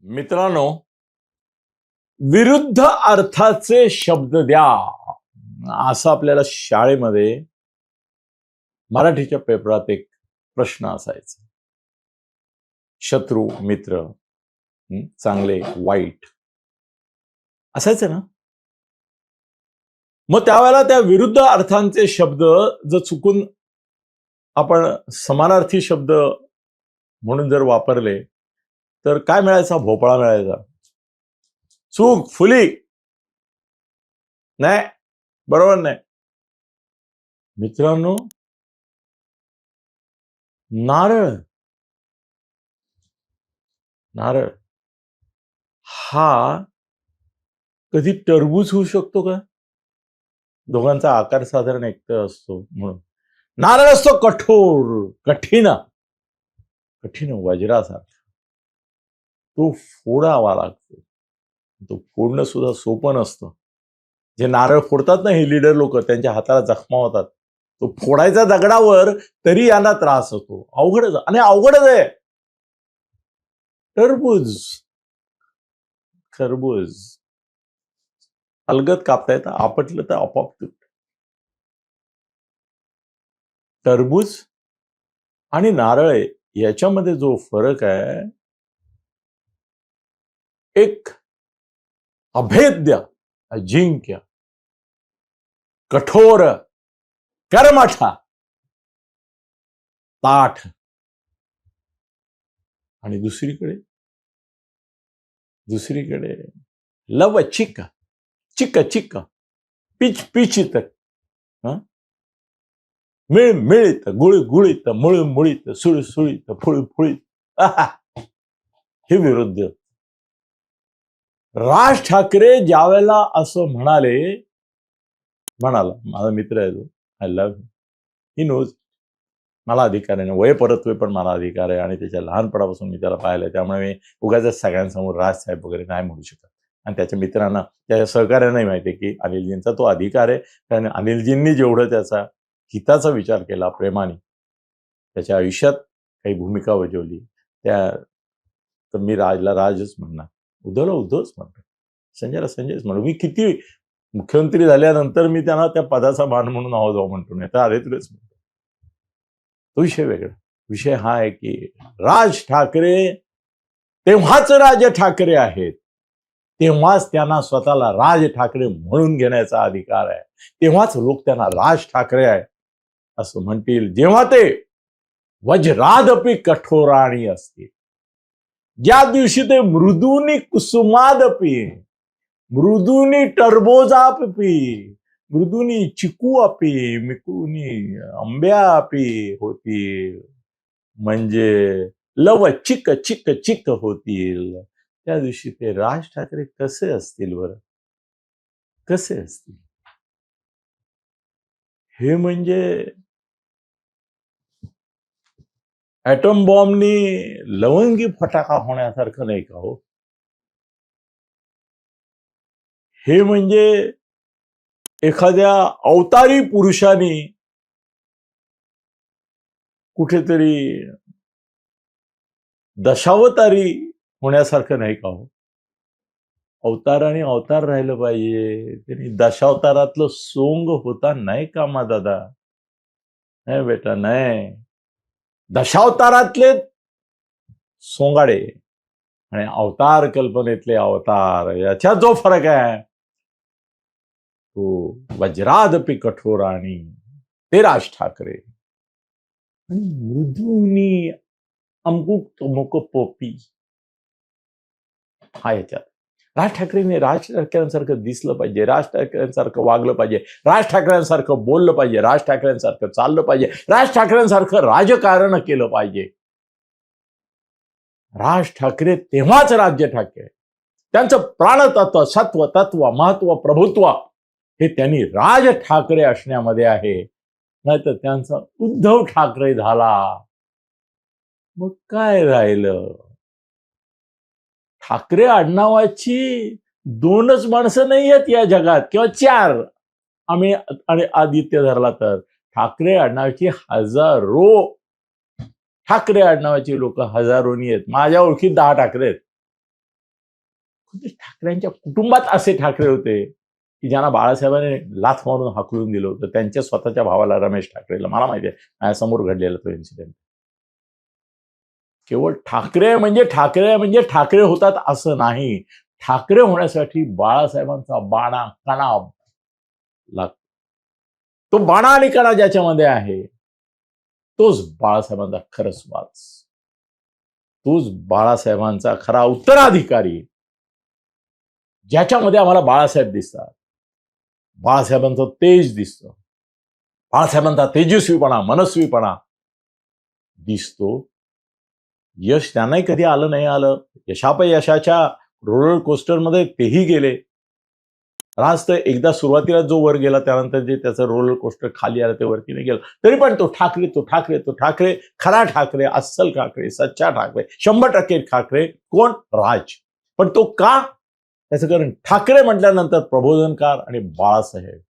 मित्रांनो, विरुद्ध अर्थाचे शब्द द्या असं आपल्याला शाळेमध्ये मराठीच्या पेपरात एक प्रश्न असायचा. शत्रू, मित्र, चांगले, वाईट असायचं ना. मग त्यावेळेला त्या विरुद्ध अर्थांचे शब्द जर चुकून आपण समानार्थी शब्द म्हणून जर वापरले तर काय मिळायचा? भोपळा मिळायचा. चूक, फुली, नाही, बरोबर नाही. मित्रांनो, नारळ, नारळ हा कधी टरबूज होऊ शकतो का? दोघांचा आकार साधारण एकटा असतो म्हणून. नारळ असतो कठोर, कठीण, कठीण वज्रासारखा. तो फोडावा लागतो. तो फोडणं सुद्धा सोपं नसतं. जे नारळ फोडतात ना हे लीडर लोक, त्यांच्या हाताला जखमा होतात. तो फोडायचा दगडावर तरी यांना त्रास होतो. अवघडच, आणि अवघडच आहे. टरबूज, खरबूज अलगद कापता येतं, आपटलं तर आपोआप तुटतं. टरबूज आणि नारळ याच्यामध्ये जो फरक आहे, एक अभेद्य, अजिंक्य, कठोर, कर्मठ, ताठ, आणि दुसरीकडे लवचिक, चिक चिक, पिच पिचित, मिळमिळीत, गुळगुळीत, मुळमुळीत, सुळसुळीत, फुळफुळीत. हे विरुद्ध. राज ठाकरे ज्यावेळेला असं म्हणाला, माझा मित्र आहे तो, आय लव्ह ही नोज, मला अधिकार आहे, वय परत्वे पण मला अधिकार आहे, आणि त्याच्या लहानपणापासून मी त्याला पाहिलंय. त्यामुळे मी उगाच सगळ्यांसमोर राजसाहेब वगैरे नाही म्हणू शकत. आणि त्याच्या मित्रांना, त्याच्या सहकार्यांनाही माहिती आहे की अनिलजींचा तो अधिकार आहे. कारण अनिलजींनी जेवढं त्याचा हिताचा विचार केला, प्रेमाने त्याच्या आयुष्यात काही भूमिका वजवली, त्या तर मी राजला राजच म्हणणार, उद्धवला उद्धवच म्हणतो, संजयला संजयच म्हणतो. मी किती मुख्यमंत्री झाल्यानंतर मी त्यांना त्या पदाचा मान म्हणून आवाज म्हणतो, नाही तर अरे तुरेच म्हणतो. तो विषय वेगळा. विषय हा आहे की राज ठाकरे तेव्हाच राज ठाकरे आहेत, तेव्हाच त्यांना स्वतःला राज ठाकरे म्हणून घेण्याचा अधिकार आहे. तेव्हाच लोक त्यांना राज ठाकरे आहे असं म्हणतील, जेव्हा ते वज्रादपी कठोराणी असतील. ज्या दिवशी ते मृदुनी कुसुमादपी, मृदुनी टरबोजापी, मृदुनी चिकू अपी, मिकुनी आंब्या अपी होतील, म्हणजे लव चिक चिक चिक होतील, त्या दिवशी ते राज ठाकरे कसे असतील बरं? कसे असतील? हे म्हणजे ॲटम बॉम्बनी लवंगी फटाका होण्यासारखं नाही का हो? हे म्हणजे एखाद्या अवतारी पुरुषाने कुठेतरी दशावतारी होण्यासारखं नाही का हो? अवताराने अवतार राहिलं पाहिजे. त्यांनी दशावतारातलं सोंग होता नाही का मा दादा? नाही बेटा, नाही. दशावतारातले सोंगाडे आणि अवतार कल्पनेतले अवतार याच्यात जो फरक आहे तो वज्रादपी कठोराणी, ते राज ठाकरे. आणि मृदुनी अमुक तमुक पोपी, हा याच्यात राज ठाकरेंनी राज ठाकरेंसारखं दिसलं पाहिजे, राज ठाकरेंसारखं वागलं पाहिजे, राज ठाकरेंसारखं बोललं पाहिजे, राज ठाकरेंसारखं चाललं पाहिजे, राज ठाकरेंसारखं राजकारण केलं पाहिजे. राज ठाकरे तेव्हाच राज्य ठाकरे. त्यांचं प्राणतत्व, सत्व, तत्व, महत्व, प्रभुत्व हे त्यांनी राज ठाकरे असण्यामध्ये आहे. नाहीतर त्यांचा उद्धव ठाकरे झाला, मग काय राहिलं? ठाकरे आडनावाची दोनच माणसं नाही आहेत या जगात, किंवा चार, आम्ही आणि आदित्य धरला तर. ठाकरे आडनावाची हजारो, ठाकरे आडनावाची लोक हजारोनी आहेत. माझ्या ओळखीत 10 ठाकरे आहेत. ठाकरेंच्या कुटुंबात असे ठाकरे होते की ज्यांना बाळासाहेबांनी लाथ मारून हाकलून दिलं होतं, त्यांच्या स्वतःच्या भावाला, रमेश ठाकरेला. मला माहिती आहे, माझ्यासमोर घडलेला तो इन्सिडेंट. केवळ ठाकरे म्हणजे ठाकरे होतात असं नाही. ठाकरे होण्यासाठी बाळासाहेबांचा बाणा कणा लागतो. तो बाणा आणि कणा ज्याच्यामध्ये आहे तोच बाळासाहेबांचा खरंच वाच, तोच बाळासाहेबांचा खरा उत्तराधिकारी, ज्याच्यामध्ये आम्हाला बाळासाहेब दिसतात, बाळासाहेबांचं तेज दिसतं, बाळासाहेबांचा तेजस्वीपणा, मनस्वीपणा दिसतो. यश त्यांनाही कधी आलं नाही आलं, यशापयशाच्या रोलर कोस्टरमध्ये तेही गेले. राज तर एकदा सुरुवातीला जो वर गेला, त्यानंतर जे त्याचं रोलर कोस्टर खाली आलं ते वरती नाही गेलं, तरी पण तो ठाकरे, खरा ठाकरे, अस्सल ठाकरे, सच्चा ठाकरे, 100% ठाकरे. कोण? राज. पण तो का? त्याचं कारण ठाकरे म्हटल्यानंतर प्रबोधनकार आणि बाळासाहेब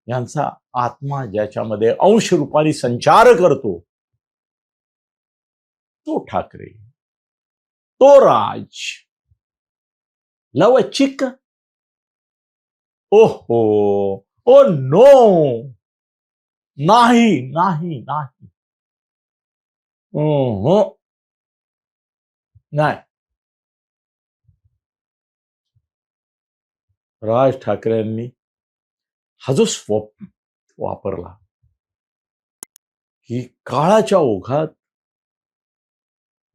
यांचा आत्मा ज्याच्यामध्ये अंश रूपाने संचार करतो, तो ठाकरे, तो राज. लवचिक, ओहो, ओ नो, नाही नाही नाही, नाही. राज ठाकरेंनी हा जो स्वप्न वापरला की काळाच्या ओघात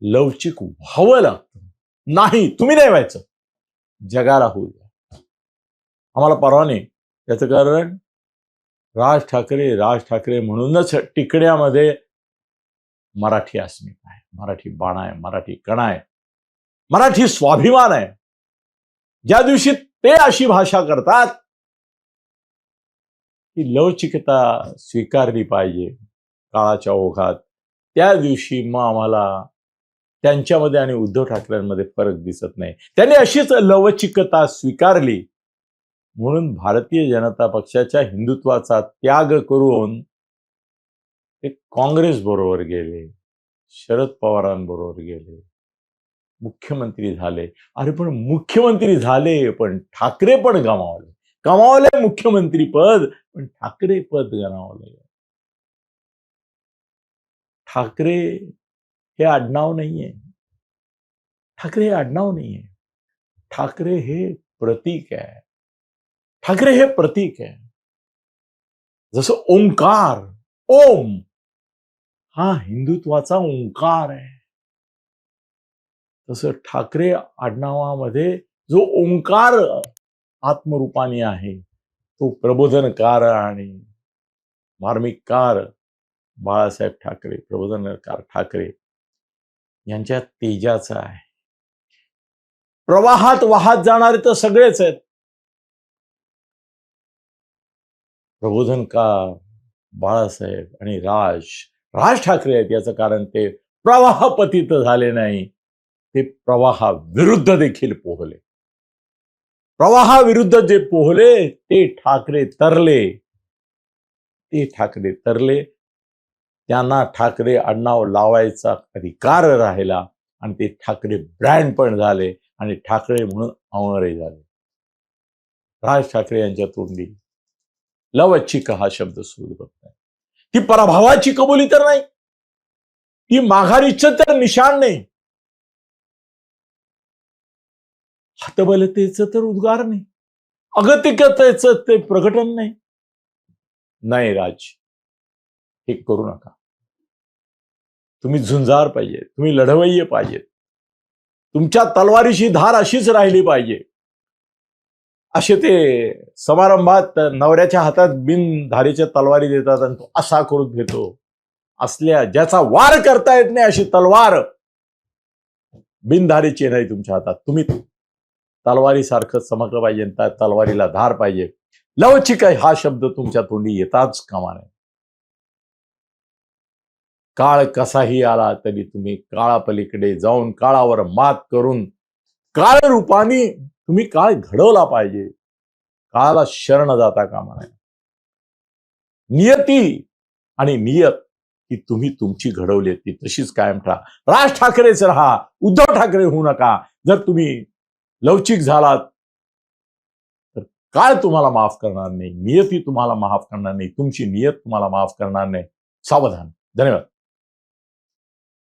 लवचिक व्हावं लागतं, नाही तुम्ही नाही व्हायचं, जगाला होऊ द्या, आम्हाला परवा नाही. त्याचं कारण राज ठाकरे म्हणूनच टिकड्यामध्ये मराठी अस्मिता आहे, मराठी बाणा आहे, मराठी कणा आहे, मराठी स्वाभिमान आहे. ज्या दिवशी ते अशी भाषा करतात की लवचिकता स्वीकारली पाहिजे काळाच्या ओघात, त्या दिवशी मग आम्हाला त्यांच्यामध्ये आणि उद्धव ठाकरेंमध्ये फरक दिसत नाही. त्यांनी अशीच लवचिकता स्वीकारली म्हणून भारतीय जनता पक्षाच्या हिंदुत्वाचा त्याग करून ते काँग्रेस बरोबर गेले, शरद पवारांबरोबर गेले, मुख्यमंत्री झाले. अरे पण मुख्यमंत्री झाले, पण ठाकरे पण गमावले मुख्यमंत्री पद, पण ठाकरे पद गमावले. ठाकरे हे आडनाव नाहीये, ठाकरे हे आडनाव नाहीये, ठाकरे हे प्रतीक आहे. ठाकरे हे प्रतीक आहे. जसं ओंकार, ओम हा हिंदुत्वाचा ओंकार आहे, तसं ठाकरे आडनावामध्ये जो ओंकार आत्मरूपाने आहे तो प्रबोधनकार आणि मार्मिककार बाळासाहेब ठाकरे, प्रबोधनकार ठाकरे यांच्या तेजाचा आहे. प्रवाहात वाहत जाणारे तर सगळेच आहेत, प्रबोधनकार बाळासाहेब आणि राज ठाकरे आहेत. याचं कारण ते प्रवाहपतित झाले नाही, ते प्रवाहाविरुद्ध देखील पोहले. प्रवाहाविरुद्ध जे पोहले ते ठाकरे तरले. त्यांना ठाकरे आडनाव लावायचा अधिकार राहिला आणि ते ठाकरे ब्रँड पण झाले आणि ठाकरे म्हणून अमरही झाले. राज ठाकरे यांच्या तोंडी लवचिक हा शब्द सुरू होत नाही. ती पराभवाची कबुली तर नाही, ती माघारीचं तर निशाण नाही, हतबलतेचं तर उद्गार नाही, अगतिकतेचं ते प्रकटन नाही. नाही राज, हे करू नका. तुम्ही झुंजार पाहिजे, तुम्ही लढवय्ये पाहिजेत, तुमच्या तलवारीची धार अशीच राहिली पाहिजे. असे ते समारंभात नवऱ्याच्या हातात बिनधारीच्या तलवारी देतात आणि तो असा करून घेतो, असल्या ज्याचा वार करता येत नाही अशी तलवार बिनधारीची नाही तुमच्या हातात. तुम्ही तलवारीसारखं चमकलं पाहिजे, त्या तलवारीला धार पाहिजे. लवचिक हा शब्द तुमच्या तोंडी येताच कामा नये. काळ कसाही आला तरी तुम्ही काळापलीकडे जाऊन काळावर मात करून काळ रूपाने तुम्ही काळ घडवला पाहिजे. काळाला शरण जाता कामा नये. नियती आणि नियत ही तुम्ही तुमची घडवली ती तशीच कायम ठेवा. राज ठाकरेच राहा, उद्धव ठाकरे होऊ नका. जर तुम्ही लवचिक झालात तर काळ तुम्हाला माफ करणार नाही, नियती तुम्हाला माफ करणार नाही, तुमची नियत तुम्हाला माफ करणार नाही. सावधान. धन्यवाद.